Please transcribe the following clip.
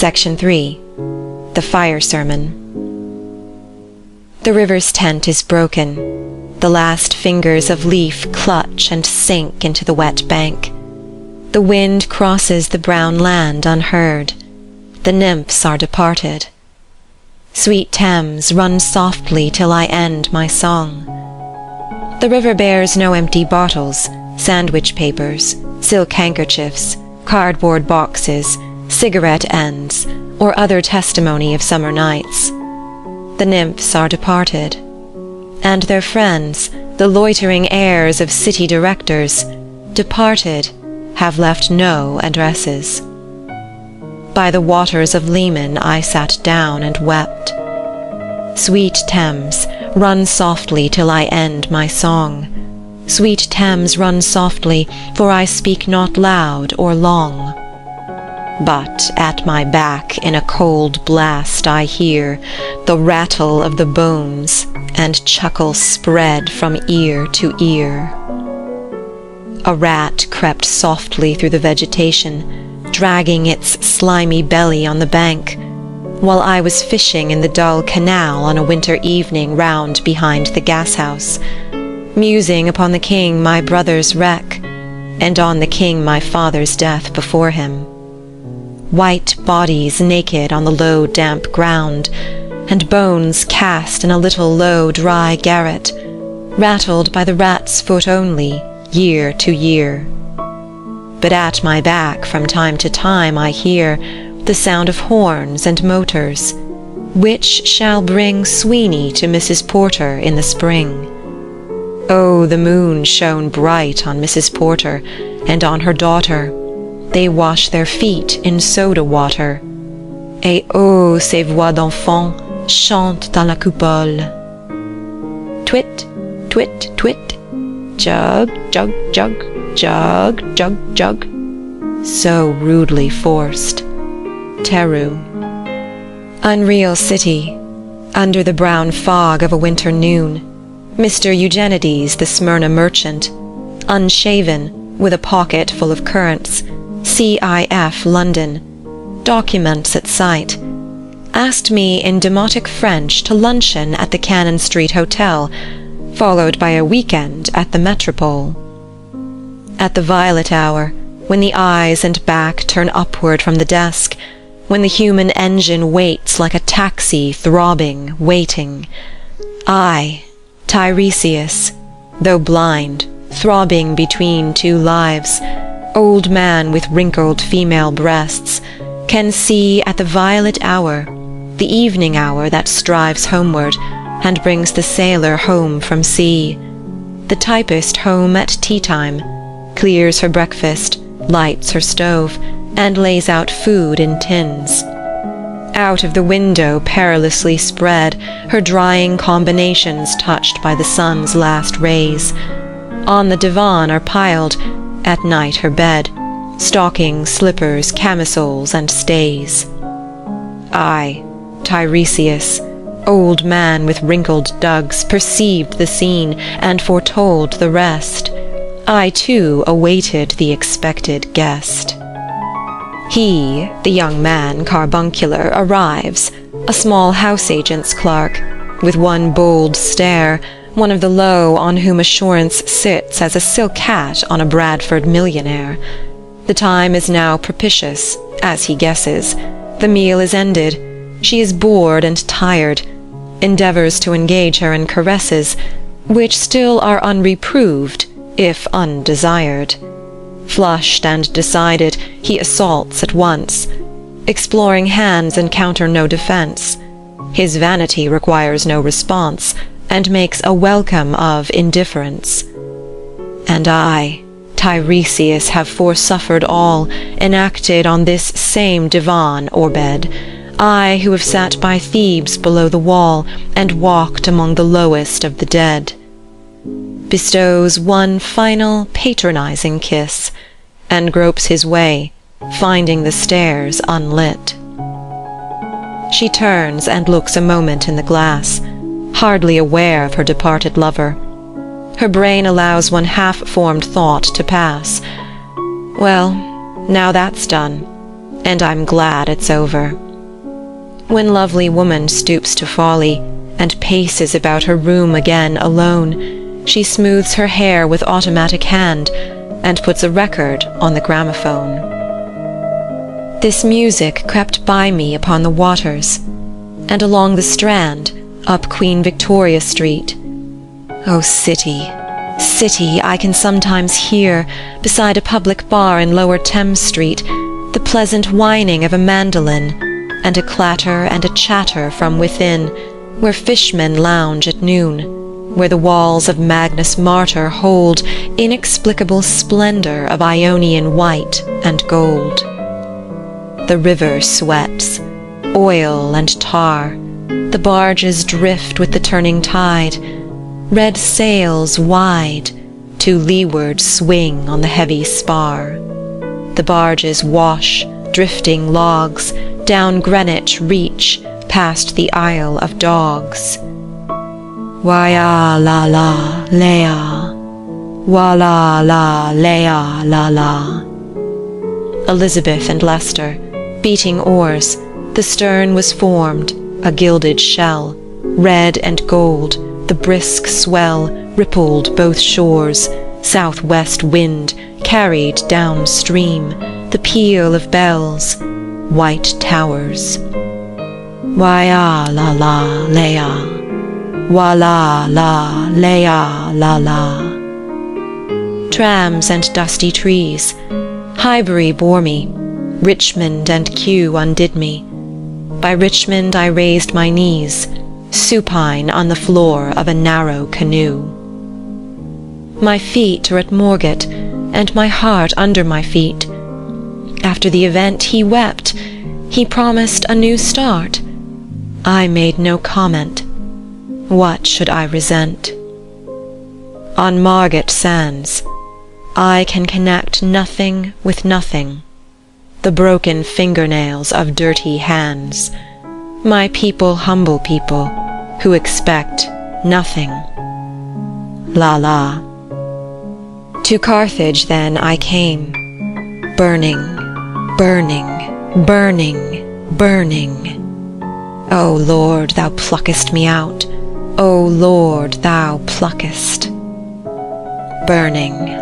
Section 3. The Fire Sermon. The river's tent is broken. The last fingers of leaf clutch and sink into the wet bank. The wind crosses the brown land unheard. The nymphs are departed. Sweet Thames, run softly till I end my song. The river bears no empty bottles, sandwich papers, silk handkerchiefs, cardboard boxes, cigarette ends, or other testimony of summer nights. The nymphs are departed, and their friends, the loitering heirs of city directors, departed, have left no addresses. By the waters of Leman I sat down and wept. Sweet Thames, run softly till I end my song. Sweet Thames, run softly, for I speak not loud or long. But at my back in a cold blast I hear the rattle of the bones, and chuckle spread from ear to ear. A rat crept softly through the vegetation, dragging its slimy belly on the bank, while I was fishing in the dull canal on a winter evening round behind the gas-house, musing upon the king my brother's wreck, and on the king my father's death before him. White bodies naked on the low damp ground, and bones cast in a little low dry garret, rattled by the rat's foot only, year to year. But at my back from time to time I hear the sound of horns and motors, which shall bring Sweeney to Mrs. Porter in the spring. Oh, the moon shone bright on Mrs. Porter and on her daughter. They wash their feet in soda water. Et oh, ces voix d'enfants chantent dans la coupole. Twit, twit, twit, jug, jug, jug, jug, jug, jug. So rudely forced. Teru. Unreal city, under the brown fog of a winter noon, Mr. Eugenides, the Smyrna merchant, unshaven, with a pocket full of currants, CIF London, documents at sight, asked me in demotic French to luncheon at the Cannon Street Hotel, followed by a weekend at the Metropole. At the violet hour, when the eyes and back turn upward from the desk, when the human engine waits like a taxi throbbing, waiting, I, Tiresias, though blind, throbbing between two lives, old man with wrinkled female breasts, can see at the violet hour, the evening hour that strives homeward and brings the sailor home from sea, the typist home at tea-time, clears her breakfast, lights her stove, and lays out food in tins. Out of the window perilously spread, her drying combinations touched by the sun's last rays. On the divan are piled, at night her bed, stockings, slippers, camisoles, and stays. I, Tiresias, old man with wrinkled dugs, perceived the scene and foretold the rest. I too awaited the expected guest. He, the young man carbuncular, arrives, a small house agent's clerk, with one bold stare, one of the low on whom assurance sits as a silk hat on a Bradford millionaire. The time is now propitious, as he guesses. The meal is ended. She is bored and tired, endeavours to engage her in caresses, which still are unreproved, if undesired. Flushed and decided, he assaults at once. Exploring hands encounter no defence. His vanity requires no response, and makes a welcome of indifference. And I, Tiresias, have forsuffered all, enacted on this same divan or bed, I who have sat by Thebes below the wall, and walked among the lowest of the dead. Bestows one final patronizing kiss, and gropes his way, finding the stairs unlit. She turns and looks a moment in the glass, hardly aware of her departed lover. Her brain allows one half-formed thought to pass. Well, now that's done. and I'm glad it's over. When lovely woman stoops to folly, and paces about her room again alone, she smooths her hair with automatic hand, and puts a record on the gramophone. This music crept by me upon the waters, and along the Strand, up Queen Victoria Street. O city, city, I can sometimes hear, beside a public bar in Lower Thames Street, the pleasant whining of a mandolin, and a clatter and a chatter from within, where fishmen lounge at noon, where the walls of Magnus Martyr hold inexplicable splendor of Ionian white and gold. The river sweats, oil and tar, the barges drift with the turning tide, red sails wide to leeward swing on the heavy spar. The barges wash, drifting logs, down Greenwich reach, past the Isle of Dogs. Wah la la, lea, wah la la, lea la la. Elizabeth and Leicester, beating oars, the stern was formed, a gilded shell, red and gold, the brisk swell rippled both shores, southwest wind carried downstream, the peal of bells, white towers. Wah la la, lea, wah la la, lea la la. Trams and dusty trees, Highbury bore me, Richmond and Kew undid me. By Richmond I raised my knees, supine on the floor of a narrow canoe. My feet are at Moorgate, and my heart under my feet. After the event he wept, he promised a new start. I made no comment. What should I resent? On Margate sands, I can connect nothing with nothing. The broken fingernails of dirty hands, my people humble people, who expect nothing. La la. To Carthage then I came, burning, burning, burning, burning. O Lord, thou pluckest me out, O Lord, thou pluckest. Burning.